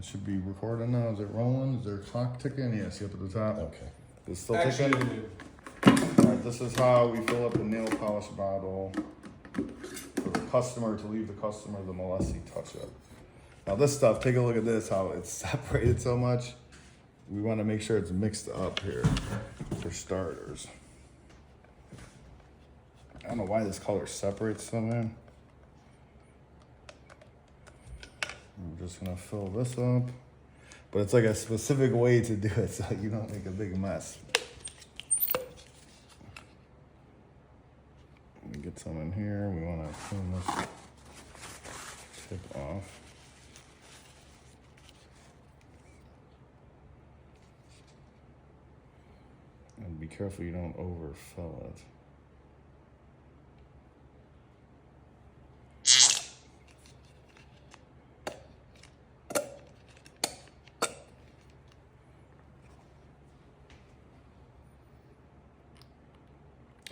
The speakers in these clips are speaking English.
It should be recording now. Is it rolling? Is there a clock ticking? Yeah, see up at the top? Okay. It's still Actually, ticking? Alright, this is how we fill up the nail polish bottle for the customer to leave the customer the Molessi touch-up. Now this stuff, take a look at this, how it's separated so much. We want to make sure it's mixed up here for starters. I don't know why this color separates so, man. I'm just gonna fill this up. But it's like a specific way to do it so you don't make a big mess. Let me get some in here. We wanna clean this tip off. And be careful you don't overfill it.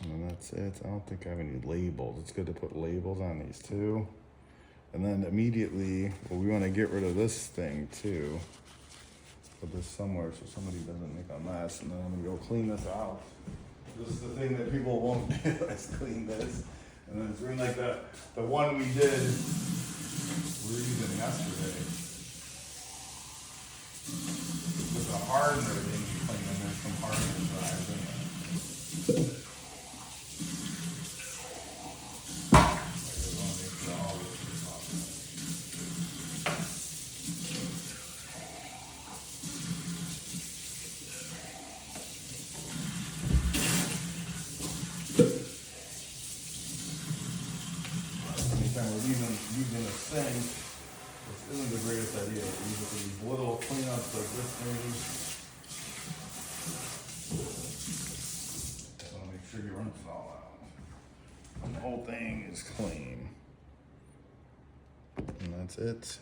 And then that's it. I don't think I have any labels. It's good to put labels on these too. And then immediately, well, we want to get rid of this thing too. Put this somewhere so somebody doesn't make a mess. And then I'm gonna go clean this out. This is the thing that people won't do, is clean this. And then it's really like the one we did, we were using yesterday. With the hardener thing you clean, and there's some hardener drives in there. Anytime we're using a sink, this isn't the greatest idea. We use it for these little cleanups like this maybe. So make sure you rinse it all out. And the whole thing is clean. And that's it.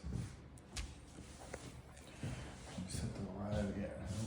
Set the rod again.